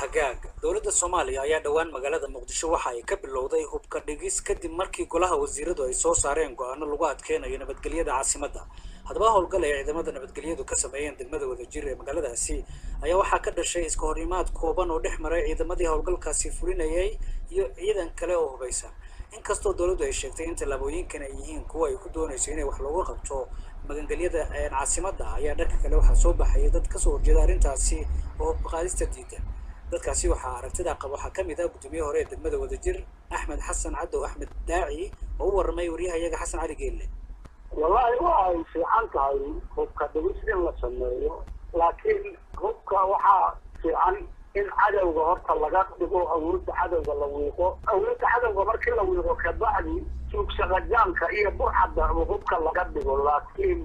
وهجاج دولة الصومالية ayaa dhawaan magaalada Muqdisho waxa ay ka bilowday hubka dhigis kadib markii golaha wasiiradu ay soo saareen go'aano lagu adkeenayo nabadgelyada caasimadda. Haddaba howlgal ay ciidamada nabadgelyadu ka sameeyeen degmada wadajir ee magaaladaasi ayaa waxa ka dhashay iska horimaad kooban oo dhex maray ciidamadii howlgalkaasi fulinayay iyo ciidan kale oo hubaysan. inkastoo dawladdu ay sheegtay in tallaabooyinkan ay yihiin kuwa ay ku doonayso inay wax looga qabto magangelyada caasimadda ayaa dhanka kale waxa soo baxay dad ka soo horjeeda arrintaasi oo qaadista diidan. dadkaasi waxaa aragtida qaba waxa kamid ah gudoomiye hore ee degmada wadajir Axmed Xasan Cadow Axmed Daaci oo u warmay wariyahayaga Xasan Cali Geelle. wallahi waa fiican tahay hubka dhigis in la sameeyo laakiin hubka waxaa fiican in cadowga horta laga dhigo awoodda cadowga la wiiqo awoodda cadowga markii la wiiqo ka bacdi suuqsaqajaanka iyo burcadda hubka laga dhigo laakiin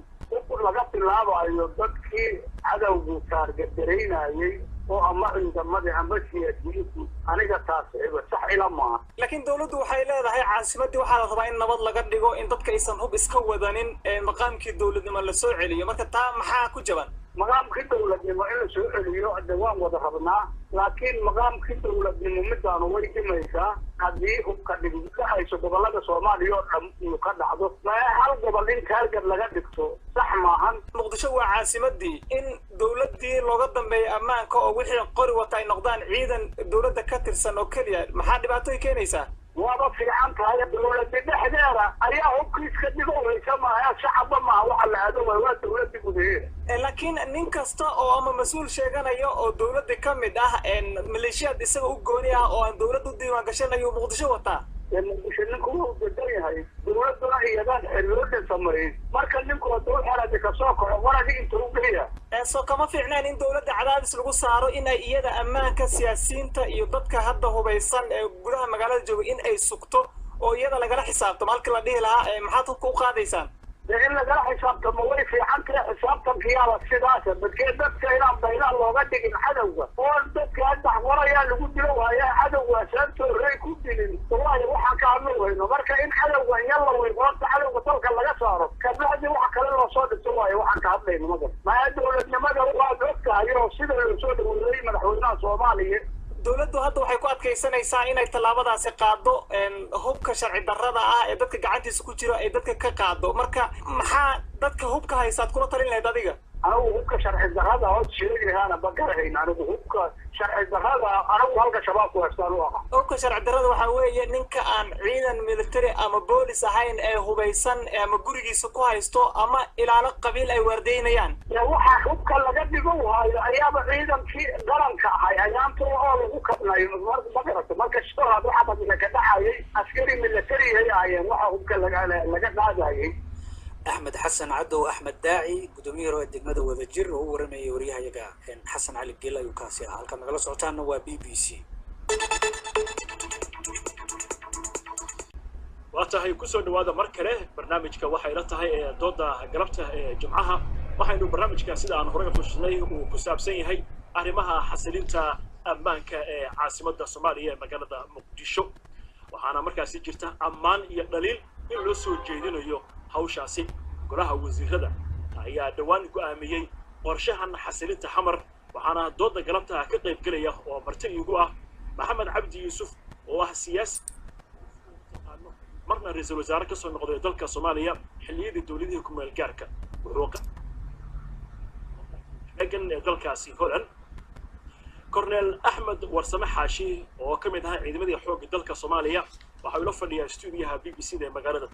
laga bilaabayo dadkii cadowgu taargadareynayay oo ama ciidamadii ama siyaasiyiintu aniga taas sax ila maaha laakiin dawladdu waxay leedahay caasimadii waxaa la rabaa in nabad laga dhigo in dadka aysan hub iska wadanin maqaamkii dawladnimo la soo celiyo marka taa maxaa ku jaban maqaamkii dawladnimo in la soo celiyo waan wada rabnaa laakiin maqaamkii dawladnimo midaanu way dhimaysaa haddii hubka dhigis ka hayso gobolada Soomaaliya oo dhan uu ka dhacdo hal gobol in taarget laga dhigto sax maahan Muqdisho waa caasimadii in dawladii looga dambeeyo ammaanka oo wixii qori wata ay noqdaan ciidan dawladda ka tirsan oo kaliya maxaa dhibaato ay keenaysaa waaba fiican tahay dawladda dhexdeeda ayaa hubkiiska dhigaysa maaha shacabba maaha waxa la aado waa dawladda gudaheeda laakiin nin kasta oo ama mas'uul sheeganayo oo dawladda ka mid ah maleeshiyad isaga u gooni ah oo aan dawladdu diiwaan gashanayo Muqdisho wata muqdisho ninku uu dadyahay dawladda iyadaan xiriirada sameeyay marka ninku dawlad xarada ka soo kaco waradi inta uu geeyaa soo kama fiicnaan in dawladda cadaadis lagu saaro in ay iyada ammaanka siyaasiyiinta iyo dadka hadda hubaysan ee gudaha magaalada jooga in ay sugto oo iyada lagala xisaabtamo halkii la dhihi lahaa maxaad ku qaadaysaan in lagala xisaabtamo way fiican tahay xisaabtankiyaaba sidaas dadka inaan baylaha looga dhigin cadowga oo dadka hadda warayaa lagu dilo waayaa cadowga saantoo rey ku dilin waayo waxaan ka hadlayno marka in cadowga yalla way qoorta cadowga dalka laga saaro kabacdi waxa kale loo soo dhigto waayo waxaan ka hadlayno ma dawladnimada waa dadkahay oo sida loo soo dhaweeyay madaxweynaha Soomaaliya dawladdu hadda waxay ku adkaysanaysaa inay tallaabadaasi qaado hubka sharci darrada ah ee dadka gacantiisa ku jira ee dadka ka qaado marka maxaa dadka hubka haysaad kula talin lahayd adiga anigu hubka sharci darrada oo sheegayana bagarayn anigu hubka sharci darrada anigu halka shabaab ku haystaan u ah hubka sharci darrada waxa weeye ninka aan ciidan military ama boolis ahayn ee hubaysan ama gurigiisa ku haysto ama ilaalo qabiil ay waardeynayaan waxa hubka laga dhigo waayo ayaaba ciidankii qaranka ahay ayaanto oo lagu kabnayo marka shaqada waxa dadka ka dhacayay askari military ayaan waxa hubka laga qaadayay أحمد حسن عدو أحمد داعي قدومي رؤية دقمة وذجر وهو رمي وريها يقع حسن علي الجيلا يكاسيها هالكا مقالة سعوتان هو BBC واتهاي كسو نوادا مركله برنامجك waxay la tahay dooda galabta jumcaha waxaynu barnaamijka sida aan hore u sheegnay uu ku saabsan yahay arrimaha xasilinta ammaanka ee caasimadda Soomaaliya ee magaalada Muqdisho waxaana markaasi jirta ammaan iyo dhaliil in loo soo jeedinayo hawshaasi golaha wasiirada ayaa dhawaan go'aamiyay qorshahan xasilinta xamar waxaana dooda galabta ka qayb galaya oo marti igu ah Maxamed Cabdi Yuusuf oo ah siyaasi marna ra'iisul wasaare ka soo noqday dalka Soomaaliya xilliyadii dawladihii ku meel gaarka wuxuu eegan dalkaasi Holland Colonel Ahmed Warsame Xaashi oo ka mid ah ciidamadii xoogga dalka Soomaaliya waxa uu la fadhiyaa stuudiyaha BBC ee magaalada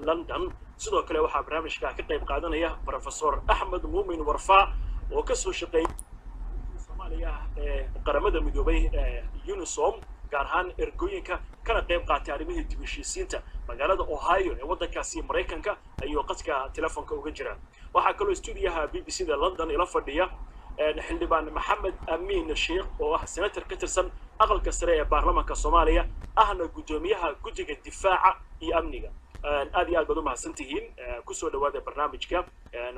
London sidoo kale waxa barnaamijka ka qayb qaadanaya Professor Ahmed Muumin Warfa oo ka soo shaqeeyay Soomaaliya ee qaramada midoobay UNISOM gaar ahaan ergooyinka kana qayb qaatay arrimihii dib u heshiisiinta magaalada Ohio ee waddankaasi Mareykanka ayuu qadka telefoonka uga jira waxa kale oo stuudiyaha BBC da London ila fadhiya xildhibaan Maxamed Amiin Sheekh oo ah senator ka tirsan aqalka sare ee baarlamaanka Soomaaliya ahna gudoomiyaha guddiga difaaca iyo amniga aad iyo aad baad u mahadsantihiin ku soo dhawaada barnaamijka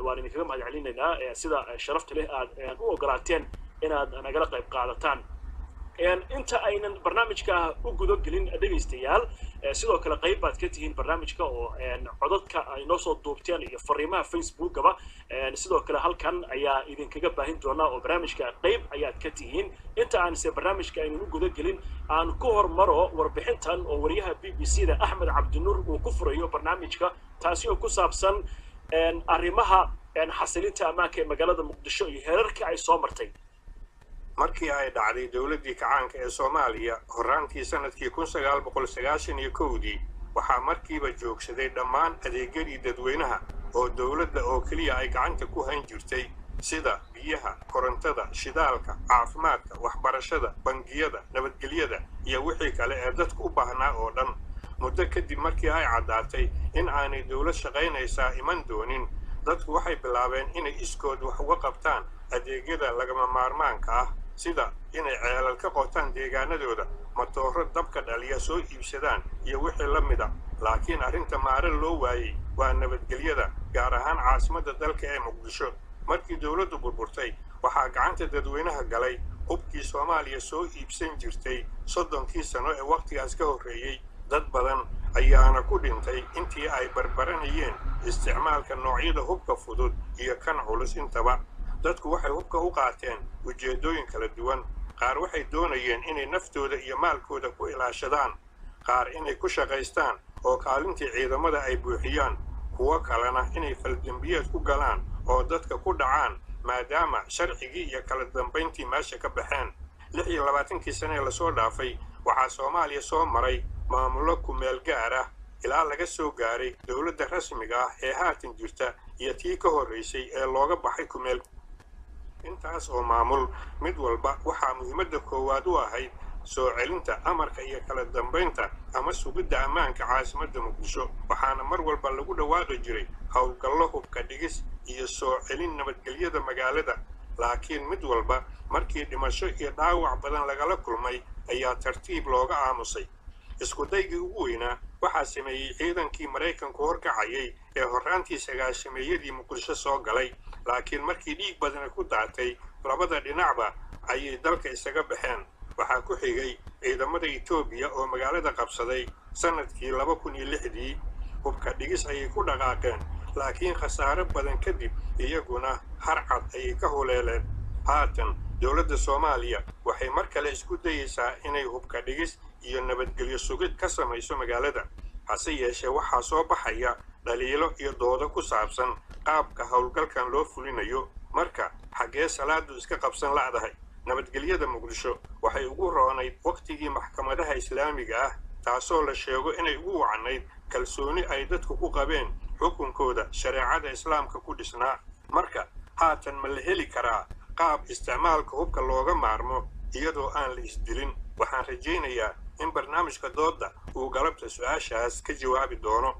waan idinkaga mahadcelinaynaa sida sharafta leh aad u ogolaateen inaad nagala qayb qaadataan inta aynan barnaamijka u gudo gelin dhageystayaal sidoo kale qayb baad ka tihiin barnaamijka oo codadka ay noo soo duubteen iyo fariimaha facebookaba sidoo kale halkan ayaa idinkaga baahin doonaa oo barnaamijka qayb ayaad ka tihiin inta aan se barnaamijka aynu guda gelin aan ku hormaro warbixintan oo wariyaha BBC-da Axmed Cabdinuur uu ku furayo barnaamijka taasi oo ku saabsan arrimaha xasilinta ammaanka ee magaalada Muqdisho iyo heerarkii ay soo martay markii ay dhacday dawladdii kacaanka ee Soomaaliya horaantii sanadkii 1991 waxaa markiiba joogsaday dhammaan adeegyadii dadweynaha oo dawladda oo kaliya ay gacanta ku hayn jirtay sida biyaha, korontada, shidaalka, caafimaadka, waxbarashada, bangiyada, nabadgelyada iyo wixii kale ee dadku u baahnaa oo dhan. muddo kadib markii ay caddaatay in aanay dawlad shaqaynaysaa iman doonin, dadku waxay bilaabeen inay iskood wax uga qabtaan adeegyada lagama maarmaanka ah sida inay ceelal ka qotaan deegaanadooda, matooro dabka dhaliya soo iibsadaan iyo wixii la mid ah. laakiin arrinta maare loo waayey waa nabadgelyada, gaar ahaan caasimadda dalka ee Muqdisho. markii dawladdu burburtay waxaa gacanta dadweynaha galay hubkii Soomaaliya soo iibsan jirtay 30 sano ee waqtigaas ka horreeyay. dad badan ayaana ku dhintay intii ay barbaranayeen isticmaalka noocyada hubka fudud iyo kan culus intaba. dadku waxay hubka u qaateen ujeedooyin kala duwan. qaar waxay doonayeen inay naftooda iyo maalkooda ku ilaashadaan, qaar inay ku shaqaystaan oo kaalintii ciidamada ay buuxiyaan, kuwa kalena inay faldambiyeed ku galaan oo dadka ku dhacaan maadaama sharcigii iyo kala dambayntii meesha ka baxeen. 26 sano ee lasoo dhaafay waxaa Soomaaliya soo maray maamulo ku meel gaar ah ilaa laga soo gaaray dawladda rasmiga ah ee haatan jirta iyo tii ka horreysay ee looga baxay ku meel. intaas oo maamul mid walba waxaa muhiimadda koowaad u ahayd soo celinta amarka iyo kala dambaynta ama sugidda ammaanka caasimadda Muqdisho. waxaana mar walba lagu dhawaaqi jiray howlgallo hubka dhigis iyo soo celin nabadgelyada magaalada. laakiin mid walba markii dhimasho iyo dhaawac badan lagala kulmay ayaa tartiib looga aamusay. isku daygii ugu weynaa waxaa sameeyey ciidankii Mareykanku horkacayay ee horaantii 90-meeyadii Muqdisho soo galay. laakiin markii dhiig badan ku daatay labada dhinacba ayay dalka isaga baxeen. waxaa ku xigay ciidamada Itoobiya oo magaalada qabsaday sanadkii 2006. hubka dhigis ayay ku dhaqaaqeen, laakiin khasaare badan kadib iyaguna harcad ayay ka huleeleen. haatan dawladda Soomaaliya waxay mar kale isku dayaysaa inay hubka dhigis iyo nabadgelyo sugid ka samayso magaalada. hase yeeshee waxaa soo baxaya dhaliilo iyo doodo ku saabsan qaabka howlgalkan loo fulinayo. marka xagee salaadu iska qabsan la'dahay. nabadgelyada Muqdisho waxay ugu roonayd waqtigii maxkamadaha islaamiga ah, taasoo la sheego inay ugu wacnayd kalsooni ay dadku ku qabeen xukunkooda shareecada islaamka ku dhisnaa. marka haatan ma la heli karaa qaab isticmaalka hubka looga maarmo iyadoo aan la isdilin? waxaan rajaynayaa in barnaamijka dooda uu galabta su'aashaas ka jawaabi doono.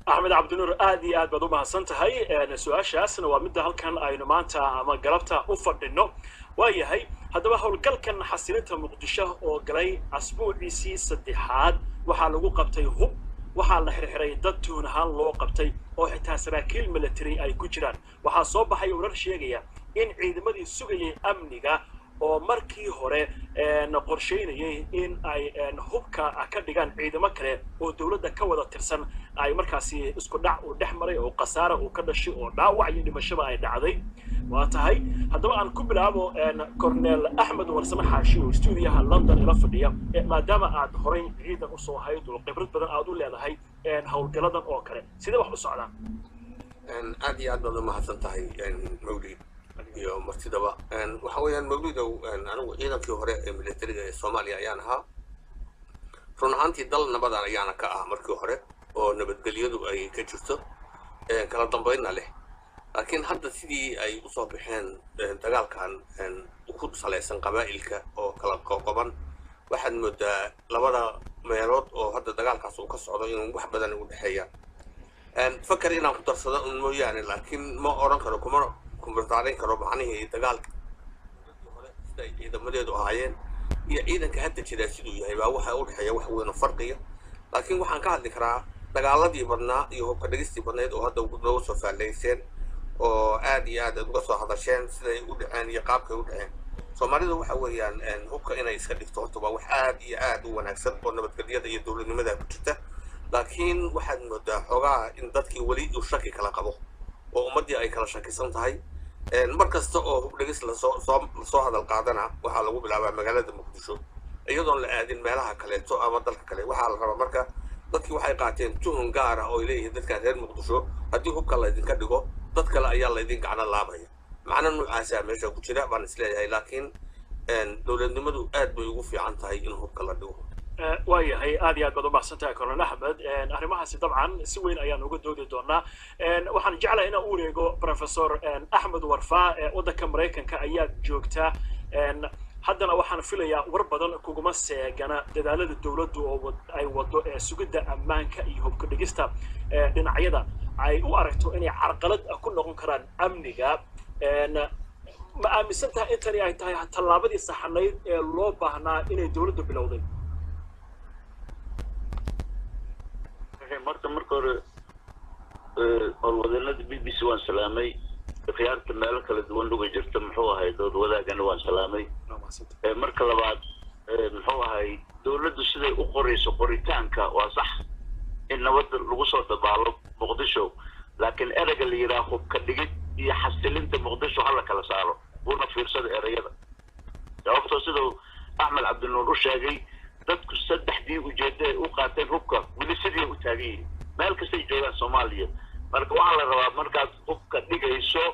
Axmed Cabdinuur aad iyo aad baad u mahadsan tahay. su'aashaasna waa midda halkan aynu maanta ama galabta u fadhino. waayahay haddaba howlgalkan xasilinta Muqdisho oo galay asbuuciisii 3aad waxaa lagu qabtay hub, waxaa la xirxiray dad tuun ahaan loo qabtay oo xitaa saraakiil military ay ku jiraan. waxaa soo baxay warar sheegaya in ciidamadii sugayay amniga oo markii hore qorsheynayay in ay hubka ka dhigaan ciidamo kale oo dawladda ka wada tirsan ay markaasi isku dhac u dhex maray oo qasaare uu ka dhashay oo dhaawac iyo dhimashada ay dhacday. waa tahay haddaba aan ku bilaabo Cornel Axmed Warsame Xaashi oo stuudiyaha London ila fadhiya maadaama aad horay ciidan u soo hayd oo khibrad badan aad u leedahay howlgaladan oo kale sidee wax u socdaan? aad iyo aad baad u mahadsan tahay Mawlid iyo martidaba. waxa weeyaan Mawlidow anigu ciidankii hore ee militariga ee Soomaaliya ayaan ahaa. run ahaantii dal nabadan ayaana ka ah markii hore oo nabadgelyadu ay ka jirto kala dambaynna leh. laakiin hadda sidii ay u soo baxeen dagaalkan ku salaysan qabaa'ilka oo kala qoqoban, waxaad moodaa labada meelood oo hadda dagaalkaas uu ka socdo inuu wax badan u dhexeeya. fakar inaan ku darsado mooyaane, laakiin ma oran karo kuma taarin karo macnihii dagaalka hore sida ay ciidamadeedu ahaayeen iyo ciidanka hadda jira siduu yahay baa waxa u dhexeeya wax weyn oo farqiya. laakiin waxaan ka hadli karaa dagaaladii badnaa iyo hubka dhigistii badnayd oo hadda ugu soo faalayseen oo aad iyo aad uga soo hadasheen siday u dhaceen iyo qaabkay u dhaceen. soomaalidu waxa weeyaan hubka inay iska dhigto horta waa wax aad iyo aad u wanaagsan oo nabadgelyada iyo dowladnimada ku jirta laakiin waxaad moodaa xoogaa in dadkii weli uu shaki kala qabo oo ummaddii ay kala shakisan tahay mar kasta oo hub dhigis lasoo hadal qaadana waxaa lagu bilaabaa magaalada muqdisho iyadoon la aadin meelaha kaleeto ama dalka kale waxaa la rabaa marka dadkii waxay qaateen tuhun gaar ah oo ay leeyihiin dadkaan reer muqdisho haddii hubka laydinka dhigo dad kale ayaa laydin gacno laabaya macno noocaasa meesha ku jira baan isleeyahay laakiin dowladnimadu aad bay ugu fiican tahay in hubka la dhigo waayahay aad iyo aad baad u mahadsantahay colonel axmed arrimahaasi dabcan si weyn ayaan uga doodi doonaa waxaan jeclahay inaan u wareego professor axmed warfaa waddanka maraykanka ayaad joogtaa haddana waxaan filayaa war badan kuguma seegana dadaalada dowladdu oo ay wado sugidda ammaanka iyo hubka dhigista dhinacyada ay u aragto inay carqalad ku noqon karaan amniga ma aaminsan tahay intani ay tahay tallaabadii saxanayd ee loo baahnaa inay dowladdu bilowday marka hore howlwadeenada b b c waan salaamay khiyaarta meelo kala duwan uga jirta muxuu ahay dood wadaagana waan salaamay marka labaad muxuu ahay dowladdu siday u qorayso qoritaanka waa sax in nabadda lagu soo dabaalo muqdisho laakiin ereyga la yidhaah hubka dhigid iyo xasilinta muqdisho hala kala saaro una fiirsada ereyada sababtoo siduu axmed cabdinuur u sheegay dadku saddexdii ujeedda ay u qaateen hubka weli sidii u taagan yihiin meel kastay joogaan soomaaliya marka waxaa la rabaa markaad hubka dhigayso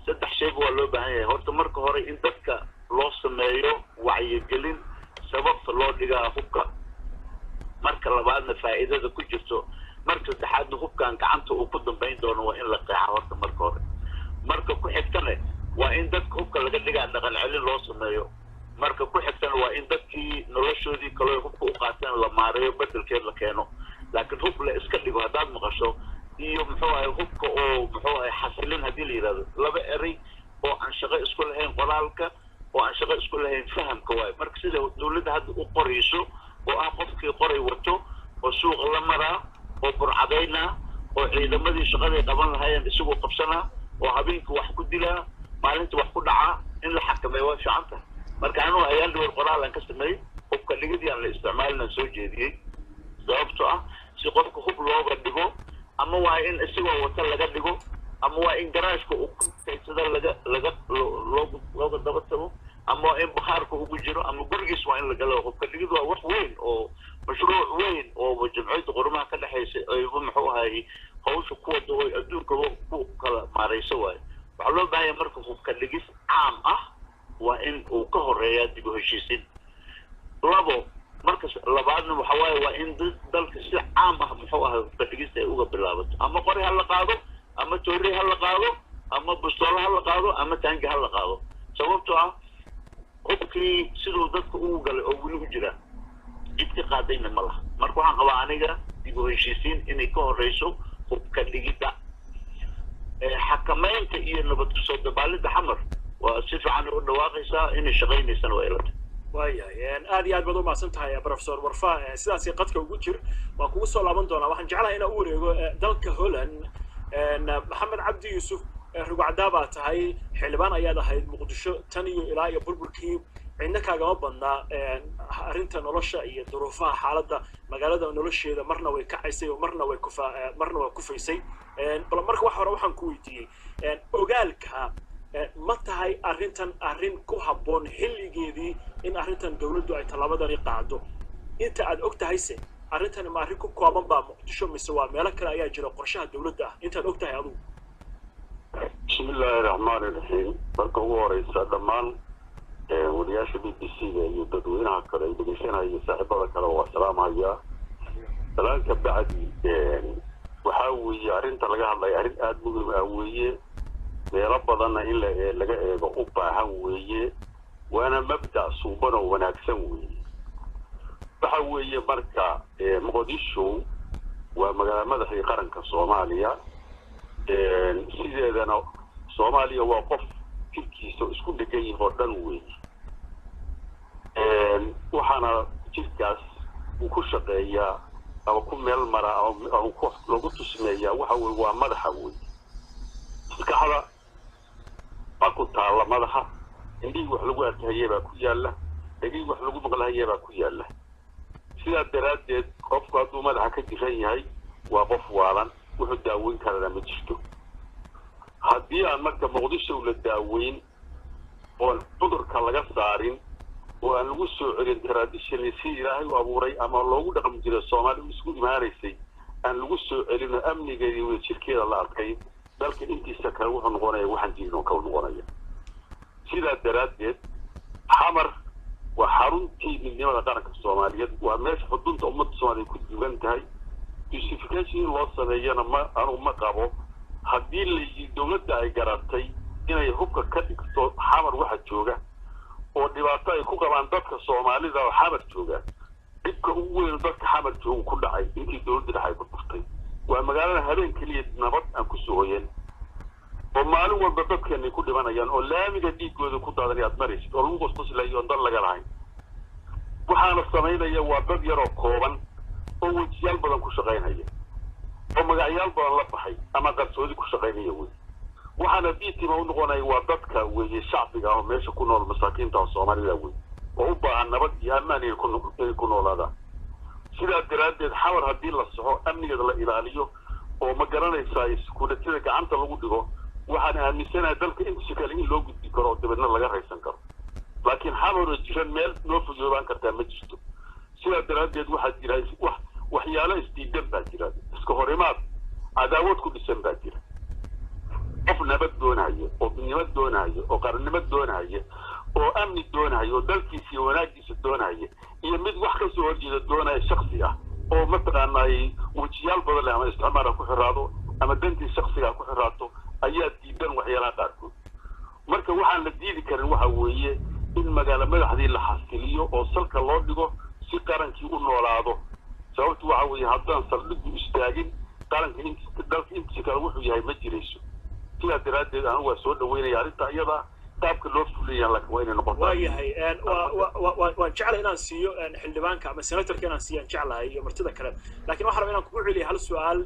saddex shayba waa loo baahan yahay horta marka hore in dadka loo sameeyo wacyigelin sababta loo dhigaa hubka marka labaadna faa'iidada ku jirto marka saddexaadna hubkan gacanta uu ku dambayn doono waa in la qeexa horta marka hore marka ku xigtana waa in dadka hubka laga dhigaa dhaqan celin loo sameeyo marka ku xigtana waa in dadkii noloshoodii kaloo hubka u qaateen la maareeyo bedelkeed la keeno laakiin hub la iska dhigo haddaad maqasho iyo muxuu ahay hubka oo muxuu ahay xasilin haddii la yidhahdo laba erey oo aan shaqo isku lahayn qoraalka oo aan shaqo isku lahayn fahamka waayo marka sida dowladda hadda u qorayso oo ah qofkii qoray wato oo suuqa la maraa oo burcadaynaa oo ciidamadii shaqaday qaban lahaayeen isagoo qabsanaa oo habeenkii wax ku dilaa maalinta wax ku dhacaa in la xakameeyo waa fiican tahay marka anuu ayaan dhawr qoraal aan ka sameeyey hubka dhigidii aan la isticmaalinaan soo jeediyey sababtoo ah si qofka hub looga dhigo ama waa in isagoo wata laga dhigo ama waa in garaashka uu ku kaysada looga daba tago ama waa in bakhaarka ugu jiro ama gurigiis waa in la galo hubka dhigid waa wax weyn oo mashruuc weyn oo jamciyadda qurumaha ka dhexaysa ayba muxuu ahay hawsha ku wada oo adduunka ku kala maarayso waayo waxaa loo baahan yahay marka hubka dhigis caam ah waa in uu ka horeeyaa dib u heshiisin labo markas labaadna waxa waaye waa in dalka si caam ah muxuu ahay hubka dhigista ay uga bilaabato ama qori ha la qaado ama toori ha la qaado ama bustoolo ha la qaado ama taangi ha la qaado sababtoo ah hubkii siduu dadka ugu galay oo weli u jira cid ka qaadayna ma laha marka waxaan qabaa aniga dib u heshiisiin inay ka horeyso hubka dhigidda xakamaynta iyo nabad kusoo dabaalidda xamar waa si fiican u dhawaaqaysaa inay shaqaynaysana waa ilata waayahay aad iyo aad baad u mahadsan tahay professor warfaa sidaasi qadka ugu jir waan kugu soo laaban doonaa waxaan jeclahay inaan u wareego dalka holland maxamed cabdi yuusuf rugacdaa baa tahay xildhibaan ayaad ahayd muqdisho tan iyo ilaa iyo burburkii cidna kaagama badnaa arrinta nolosha iyo duruufaha xaaladda magaalada nolosheeda marna way kacaysay oo marna way kufaysay bal marka wax hore waxaan ku weydiiyey ogaalka ma tahay arrintan arrin ku habboon xilligeedii in arrintan dowladdu ay tallaabadani qaado inta aad og tahayse arrintani ma arrin ku kooban baa muqdisho mise waa meelo kale ayaa jira qorshaha dowladda ah intaad og tahay adugu bismillaahi raxmaani raxiim marka ugu horeysa dhammaan wariyaasha b b c da iyo dadweynaha kale ay dhegeysanaya iyo saaxiibada kale waa salaamaya salaanka bacdi waxaa weeye arrinta laga hadlaya arrin aada muhiim ah weeye meelo badanna in laga eego u baahan weeye waana mabda' suuban oo wanaagsan weeye waxa weeye marka muqdisho waa magaala madaxii qaranka soomaaliya sideedana soomaaliya waa qof jirkiisa isku dhegan yihi oo dhan weeye waxaana jirkaas uu ku shaqeeyaa ama ku meel maraa ama lagu tusmeeyaa waxa weye waa madaxa weeye maskaxda baa ku taalla madaxa indhihii wax lagu arkahayey baa ku yaalla dhegihii wax lagu maqlahayey baa ku yaalla sidaa daraaddeed qofku hadduu madaxa ka jiran yahay waa qof waalan wuxuu daaweyn karana ma jirto haddii aan marka muqdisho la daaweyn oon cudurka laga saarin oo aan lagu soo celin traditionally si ilaahay u abuuray ama loogu dhaqmi jiray soomaali isku imaanaysay aan lagu soo celino amnigeeda iyo jirkeeda la arkay dalka intiisa kale wuxuu noqonaya waxaan jirin oo kale noqonaya sidaa daraaddeed xamar waa xaruntii midnimada qaranka soomaaliyeed waa meesha xudunta ummadda soomaaliyeed ku duwan tahay justification loo sameeyana anugu ma qabo haddii la dowladda ay garatay inay hubka ka dhigto xamar waxa jooga oo dhibaato ay ku qabaan dadka soomaalida oo xamar jooga dhibka ugu weyn dadka xamar jooga ku dhacay intii dowladda dhex ay ku dhuftay waa magaalada habeen keliya nabad aan ku soo hoyeen oo maalin walba dadkeenay ku dhimanayaan oo laamiga dhiigooda ku daadanay aad maraysid oo lagu qosqoslayo oon dan laga lahayn waxaana samaynaya waa dad yaroo kooban oo wejiyaal badan ku shaqaynaya oo magacyaal badan la baxay ama qarsoodi ku shaqaynaya wey waxaana diitima u noqonaya waa dadka weeye shacbiga oo meesha ku nool masaakiinta oo soomaalida wey oo u baahan nabad iyo ammaan inay ku noolaadaan sidaa daraaddeed xamar haddii la soxo amnigeeda la ilaaliyo oo ma garanaysaa iskuulatada gacanta lagu dhigo waxaan aaminsanahay dalka intiisa kale in loo gudbi karo oo dabeedna laga raysan karo laakiin xamaroo jiran meel noo fojoobaan kartaa ma jirto sidaa daraaddeed waxaa jira waxyaalo isdiidan baa jira iska horimaad cadaawad ku dhisan baa jira qof nabad doonayo oo midnimad doonayo oo qarannimad doonayo oo amni doonayo oo dalkiisa iyo wanaagiisa doonayo iyo mid wax ka soo horjeeda doonaya shaksi ah oo mataqaanaa wejiyaal badan leh ama isticmaala ku xiraado ama dantii shaksiga ku xiraato ayaa diidan waxyaalaha qaarkood marka waxaan la diidi karin waxa weeye in magaalo madaxdii la xasiliyo oo salka loo dhigo si qarankii u noolaado sababtu waxa weeye haddaan saldhigu istaagin qaranka dalka intiisa kale wuxuu yahay ma jirayso sidaa daraaddeed anigu waa soo dhaweynaya arrinta iyada qaabka loo fuliyaa laakiin waa inay noqotaa waayahay waan jeclahay inaan siiyo xildhibaanka ama senatorka inaan siiyaan jeclahay iyo martida kale laakiin waxaan rabaa inaan kugu celiyo hal su-aal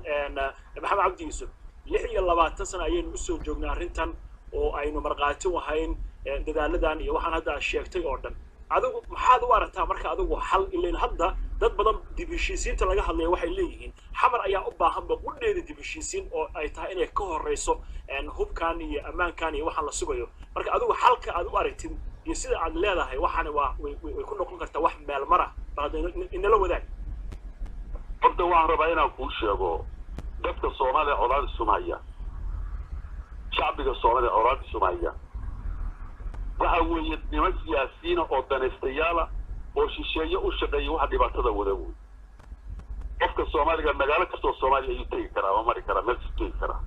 maxamed cabdi yuusuf 26 sano ayaynu usoo joognay arrintan oo aynu markhaati u ahayn dadaaladan iyo waxaan hadda sheegtay oo dhan adigu maxaad u aragtaa marka adigu xal ilayn hadda dad badan dib heshiisiinta laga hadlaya waxay leeyihiin xamar ayaa u baahanba qudheeda dib heshiisiin oo ay tahay inay ka horeyso hubkan iyo ammaankan iyo waxaan la sugayo marka adigu xalka aad u aragtid iyo sida aad leedahay waxaana way ku noqon kartaa wax meel mara baad inala wadaag horta waxaan rabaa inaan kuu sheego dadka Soomaaliya colaad Soomaaliya shacbiga Soomaaliya colaad Soomaaliya waxa weeye niman siyaasiyiin oo danaystayaala oo shisheeye u shaqeeya waxa dhibaatada wada wey qofka Soomaaliga magaalo kasta oo Soomaaliya ayuu tagi karaa ama mari karaa meel kasta tagi karaa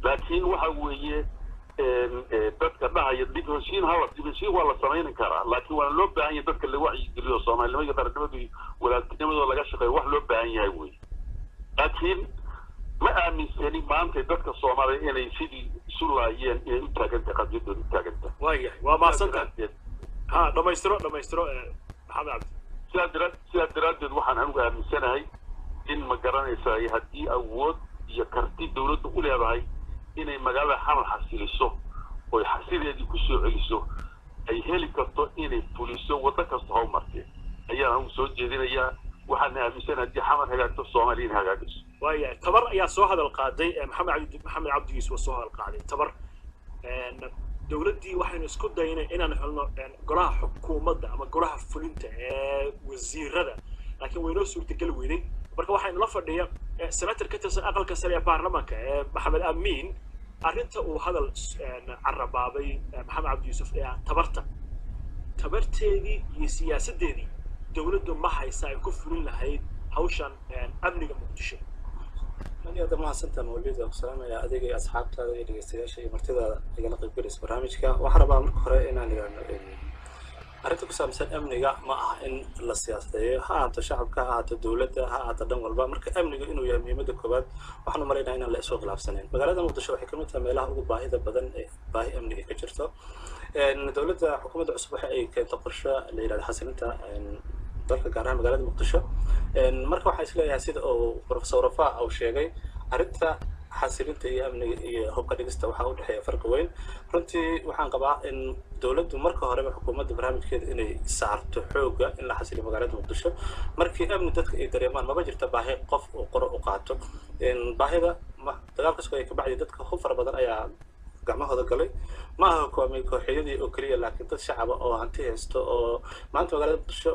laakiin waxa weeye dadka dhahaya dib heshiin waa la samayn karaa laakiin waa loo baahan yahay dadka la wacyi geliyo Soomaalnimada iyo qaranimada walaaltinimada laga shaqeeyo wax loo baahan yahay wey laakiin ma aaminsani maanta dadka Soomaaliya inay sidii isu laayeen inay u taaganta qadiyadooda u taaganta waayahay waa maasanta ha dhamaystiro maxamed cabdi sidaa daraaddeed waxaan anigu aaminsanahay in ma garanaysaa haddii awood iyo karti dowladda u leedahay inay magaalada xamar xasiliso oo xasileedii ku soo celiso ay heli karto inay fuliso waddo kasta ha u martee ayaan anigu soo jeedinayaa waxaan aaminsanahay haddii xamar hagaagto Soomaaliya in hagaagayso waayahay tabar ayaa soo hadal qaaday maxamed cabdi yuusuf soo hadal qaaday tabar dowladdii waxaynu isku daynay inaan helno golaha xukuumadda ama golaha fulinta ee wasiirada laakiin waynoo suurtagal weyday marka waxaynu la fadhiya senator ka tirsan aqalka sare ee baarlamaanka ee maxamed amiin arrinta uu hadal carabaabay maxamed cabdi yuusuf ee tabarteedii iyo siyaasaddeedii dowladdu ma haysa ay ku fulin lahayd hawshan amniga muqdisho أنا هذا ما سنت مولد وسلام يا أديك أصحاب هذا اللي يستيقظ مرتدى يجينا قبل برامجك وحرب عمرك خير إن أنا أردت كسام سن أمنية ما إن السياسة ها أنت شعبك ها أنت دولة ها أنت دم والبا مرك أمنية إنه يمي مدة كبار وإحنا مرينا هنا لأسوق العب سنين بقالنا مقدشة حكومتها ميلها هو باهي ذا بدن باهي أمنية كجرته إن دولة حكومة عصبة أي كانت تقرشة اللي إلى حسنتها dalka gaar ahaan magaalada Muqdisho marka waxa isleeyahay sida oo professor Rafa oo sheegay arinta xasilinta iyo amniga iyo hubka dhigista waxaa u dhexeeya farqi weyn runtii waxaan qabaa in dowladdu marka horeba xukuumadda barnaamijkeeda inay saarto xooga in la xasiliyo magaalada muqdisho markii amni dadka ay dareemaan maba jirta baahi qof uu qoro u qaato baahida dagaalka sugaya kabacdi dadka hub fara badan ayaa gacmahooda galay ma aha kooxiyadii oo keliya laakiin dad shacaba oo hanti haysto oo maanta magaalada muqdisho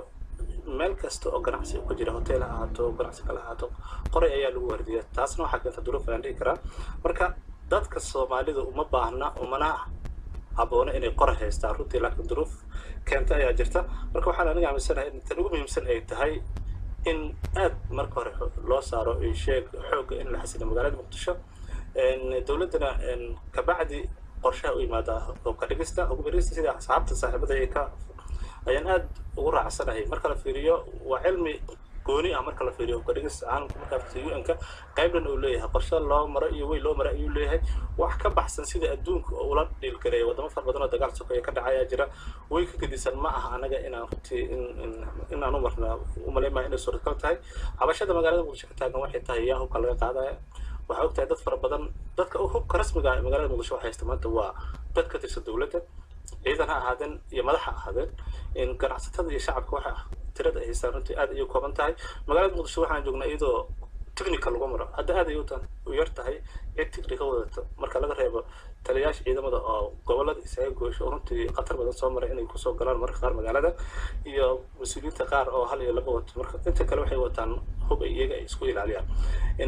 meel kasta oo ganacsi ku jira hotel ha ahaato ganacsi kale ha ahaato qoray ayaa lagu wardiyaa taasna waxaa keenta duruuf aan dhihi karaa marka dadka soomaalida uma baahna umana habboona inay qora haystaan runtii laakiin duruuf keenta ayaa jirta marka waxaan aniga aaminsanahay in tan ugu muhiimsan ay tahay in aad marka hore loo saaro xoogga in la xasiliyo magaalada muqdisho dowladdana kabacdi qorshaha u yimaada hubka dhigista sida asxaabta saaxiibada ay ka ayaan aad ugu raacsanahay marka la fiiriyo waa cilmi gooni ah marka la fiiriyo hubka dhigista caalamka marka la fiiriyo UN-ka qaybdan uu leeyahay qorshe loo maro iyo way loo maro ayuu leeyahay wax ka baxsan sida adduunka ula dhiilgareeyo wadamo fara badan oo dagaal sokeeye ka dhacaya jira way ka gedisan ma aha anaga inaan runtii inaan u marna u maleynayo inay suurtagal tahay habashada magaalada muqdisho ka taagan waxay tahay yaa hubka laga qaadaya waxaa ogtahay dad fara badan dadka hubka rasmiga ah magaalada muqdisho waxay haysta maanta waa dad ka tirsan dowladda ciidan ha ahaadeen iyo madax ha ahaadeen in ganacsatada iyo shacabka waxa tirada ay haystaan runtii aad ayay u kooban tahay magaalada muqdisho waxaan joognaa iyadoo technical lagu maro hadda aad ayay u yar tahay cid technical wadato marka laga reebo taliyayaasha ciidamada oo gobolada isaga goosho runtii khatar badan soo maray inay kusoo galaan marka qaar magaalada iyo mas-uuliyiinta qaar oo hal iyo laba wato marka inta kale waxay wataan hub iyaga ay isku ilaaliyaan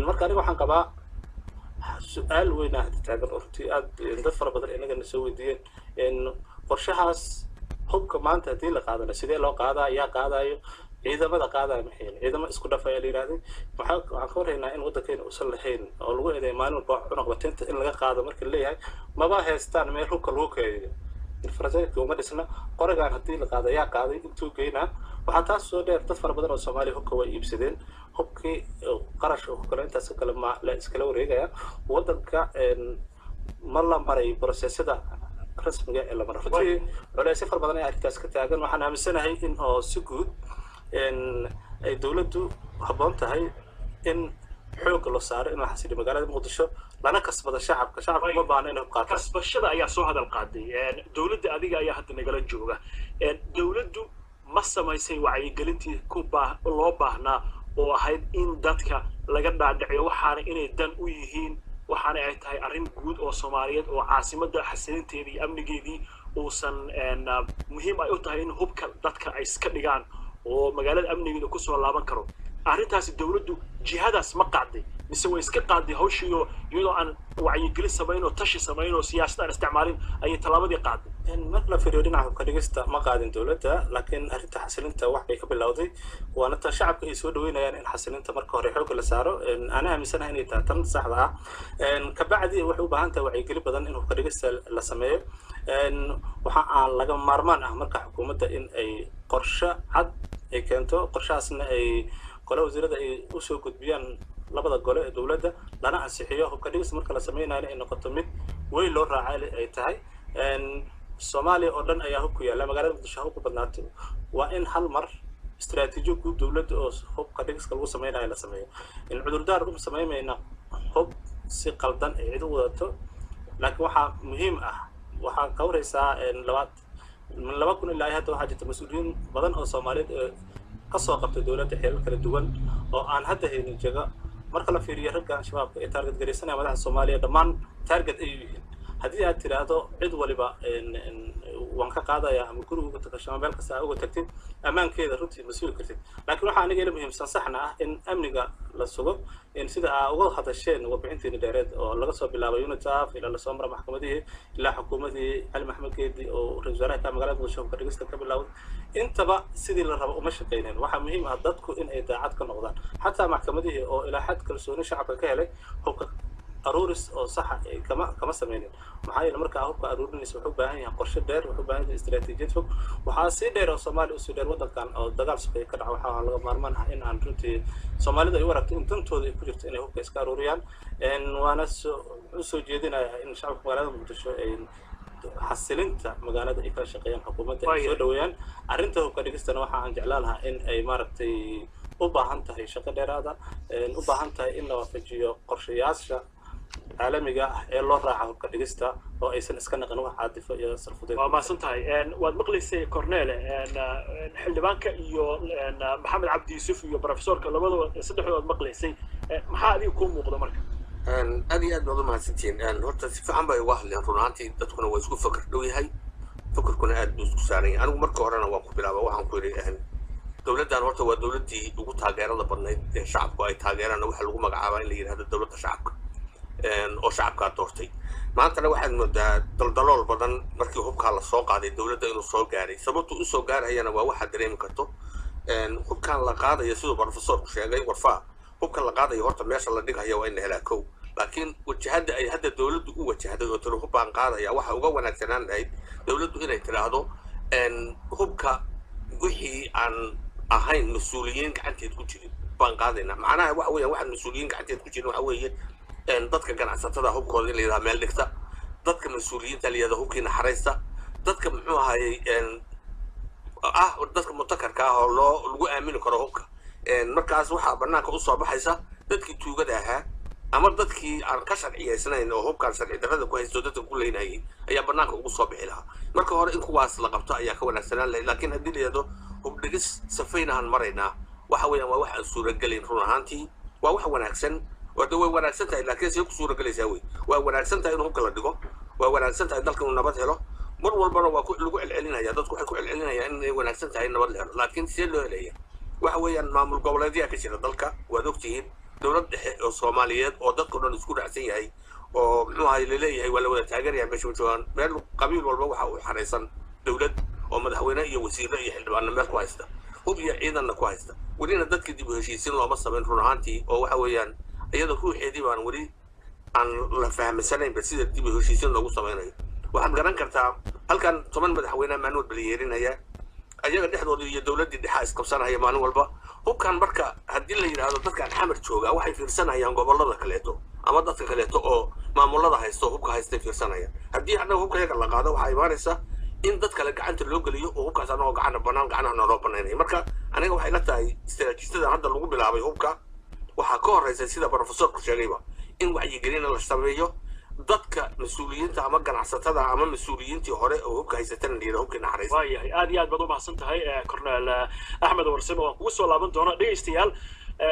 marka aniga waxaan qabaa su-aal weyn ah taagan oo runtii aad dad fara badan inagana soo weydiiyeen qorshahaas hubka maanta haddii la qaadana sidee loo qaadaa yaa qaadayo ciidamada qaadaya maxay ciidamo isku dhaf ayaa la yidhaahday waxaan ka warhaynaa in waddankeena uusan lahayn oo lagu eedeeyo maalin walba cunaqabateynta in laga qaado marka la leeyahay maba haystaan meel hubka lagu keediyo infrastructure uma dhisna qorigaan haddii la qaado yaa qaaday intuu geynaa waxaa taas soo dheer dad fara badan oo soomaaliya hubka way iibsadeen hubkii qarash oo kale intaas kale ma la iskala wareegaya waddanka ma la maray processada rasmiga ee la maro runtii culeysyo fara badan ayaa arrintaas ka taagan waxaan aaminsanahay in oo si guud ay dowladdu habboon tahay in xoogga loo saaro in la xasiliyo magaalada muqdisho lana kasbado shacabka uma baahna inay qaato kasbashada ayaa soo hadal qaaday dowladda adiga ayaa hadda nagala jooga dowladdu ma samaysay wacyigelintii loo baahnaa oo ahayd in dadka laga dhaadhiciyo waxaana inay dan u yihiin waxaana ay tahay arrin guud oo Soomaaliyeed oo caasimadda xasilinteedii iyo amnigeedii uusan muhiim ay u tahay in hubka dadka ay iska dhigaan oo magaalada amnigeeda ku soo laaban karo arrintaasi dowladdu jihadaas ma qaaday mise way iska qaaday hawshiyo iyadoo aan wacyigelin samayn oo tashi samayn oo siyaasad aan isticmaalin ayay tallaabadii qaaday marka la fiiriyo dhinaca hubka dhigista ma qaadin dowladda laakiin arrinta xasilinta wax bay ka bilowday waana tan shacabka ay soo dhaweynayaan in xasilinta marka hore xoogga la saaro ana aaminsanahay inay tahay tan saxda ah kabacdi waxay u baahan tahay wacyigelin badan in hubka dhigista la sameeyo waxa aan laga maarmaan ah marka xukuumadda in ay qorshe cad ay keento qorshahaasna ay golaha wasiirada ay u soo gudbiyaan labada gole ee dowladda lana ansixiyo hubka dhigista marka la sameynayo ay noqoto mid weyn loo raacay ay tahay Soomaaliya oo dhan ayaa hubku yaala magaalada muqdisho hubku badnaato waa in hal mar istiraatiijiyo guud dowladda oo hubka dhigista lagu sameynayo la sameeyo in cudurdaar u sameeymayna hub si qaldan ay cid u wadato laakiin waxaa muhiim ah waxaa ka waraysaa laba kun ilaa hadda waxaa jirta mas-uuliyiin badan oo Soomaaliyeed ka soo qabtay dowladda xeerar kala duwan oo aan hadda haynin jaga marka la fiiriyo ragga shabaabka ee target gareysanaya madaxda Soomaaliya dhammaan target ay yihiin haddii aad tiraahdo cid waliba waan ka qaadaya ama guriga uga tagasho meel kasta uga tagtid ammaankeeda runtii mas-uul kartid laakiin waxaa aniga ila muhiimsan saxna ah in amniga la sugo in sida aa uga hadasheen warbixinteena dheereed oo laga soo bilaabay UNITAF ilaa la soo mara maxkamadihii ilaa xukuumadii Ali Maxamed Geedi oo ra'iisul wasaaraha ka magaalada muqdisho ka dhigista ka bilaawday intaba sidii la rabo uma shaqeyneen waxaa muhiim ah dadku in ay daacad ka noqdaan xataa maxkamadihii oo ilaa xad kalsooni shacabka ka helay hubka aruuris oo sax ah kama sameynin maxaa yeelay marka hubka aruurinaysa wuxuu u baahan yahay qorshe dheer wuxuu u baahan yahay istiraatiijiyad fog waxaa si dheer oo Soomaaliya u sii dheer waddankan oo dagaal sokeeye ka dhaca waxaa laga maarmaan ah in aan runtii Soomaalida ay u aragto in dantooda ay ku jirto inay hubka iska aruuriyaan waana soo jeedinayaa in shacabka magaalada muqdisho ay xasilinta magaalada ay kala shaqeeyaan xukuumadda ay soo dhaweeyaan arrinta hubka dhigistana waxa aan jeclaan lahaa in ay maaragtay u baahan tahay shaqo dheeraada u baahan tahay in la waafajiyo qorshayaasha caalamiga ah ee loo raaca hubka dhigista oo aysan iska naqan wax caadifo iyo sarfudeed waa maasan tahay waad maqlaysay cornel xildhibaanka iyo maxamed cabdi yuusuf iyo professorka labadaba saddexdood maqlaysay maxaa adiga kuu muuqda marka aad iyo aad baad u mahadsantihiin horta si fiican bay uga hadleen run ahaantii dadkuna waa isku fakar dhow yahay fakarkuna aad buu isku saaran yahay anigu marka horena waan ku bilaaba waxaan ku yidhi dowladdan horta waa dowladdii ugu taageerada badnayd ee shacabku ay taageeraan waxa lagu magacaabaa in la yidhahdo dowladda shacabka oo shacabkaa doortay maantana waxaad moodaa daldalool badan markii hubkaa la soo qaaday dowladda inuu soo gaaray sababtu u soo gaarayana waa waxaad dareemi karto hubkaan la qaadayo siduu professorku sheegay warfaa hubkan la qaadayo horta meesha la dhigaya waa in la helaa kow laakiin wajahadda ay hadda dowladdu u wajahday oo tiri hubbaan qaadaya waxa uga wanaagsanaan lahayd dowladdu inay tidhaahdo hubka wixii aan ahayn mas-uuliyiin gacanteed ku jirin baan qaadaynaa macnaha waxa weeyaan waxaan mas-uuliyiin gacanteed ku jirin waxa weeye dadka ganacsatada hubkooda in la yidhaha meel dhigta dadka mas-uuliyiinta la yidhahdo hubkii naxariista dadka muxuu ahayey dadka mutakarka ah oo lagu aamini karo hubka markaas waxaa bannaanka u soo baxaysa dadkii tuugada ahaa ama dadkii aan ka sharciyaysnayn oo hubkaan sharci darrada ku haysto dadka ku leynayay ayaa bannaanka ugu soo bixi lahaa marka hore in kuwaas la qabto ayaa ka wanaagsanaan lahayd laakiin haddii la yidhahdo hubdhigis safaynahan maraynaa waxa weeyaan waa wax aan suuragelayn run ahaantii waa wax wanaagsan wada way wanaagsan tahay laakiin see ku suuragelaysaa wey waa wanaagsan tahay in hubka la dhigo waa wanaagsan tahay dalka inuu nabad helo mar walbana waa lagu celcelinaya dadku waxay ku celcelinayaan inay wanaagsan tahay in nabad la helo laakiin see loo helaya waxa weeyaan maamul goboleedyaa ka jira dalka waad ogtihiin dowlad dhexe oo soomaaliyeed oo dadka dhan isku raacsan yahay oo muxuu ahay laleeyahay waa la wada taageeraya meesha joogaan meel qabiil walba waxa uu xaraysan dowlad oo madaxweyne iyo wasiirro iyo xildhibaanna meel ku haysta hub iyo ciidanna ku haysta welina dadka dib u heshiisiin looma samayn run ahaantii oo waxa weeyaan iyada ruuxeedii baan weli aan la fahmansanaynba sida dib u heshiisiin loogu samaynayo waxaad garan kartaa halkan 10 madaxweyne maalin walba la yeerinaya ayaga dhexdooda iyo dowladdii dhexa isqabsanaya maalin walba hubkan marka haddii la yidhaahdo dadkaan xamar jooga waxay fiirsanayaan gobollada kaleeto ama dadka kaleeto oo maamulada haysto hubka haystay fiirsanayaan haddii annaga hubka yaga la qaado waxaa imaanaysa in dad kale gacanta loo geliyo oo hubkaas anagoo gacana bannaan gacanaha naloo banaynaya marka aniga waxay la tahay istaraatiijiyadan hadda lagu bilaabay hubka waxaa ka horreysa sida professorku sheegayba in wacyigelina la sameeyo dadka mas-uuliyiinta ama ganacsatada ama mas-uuliyiintii hore oo hubka haysatan liira hubkii naxariista waayahay aad iyo aad baad u mahadsan tahay cornel axmed warsame waan kugu soo laaban doona dhegaystayaal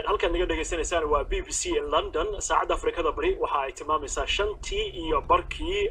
halkan naga dhegaysanaysaan waa b b c london saacadda afrikada bari waxa ay tilmaamaysaa 5:00 iyo barkii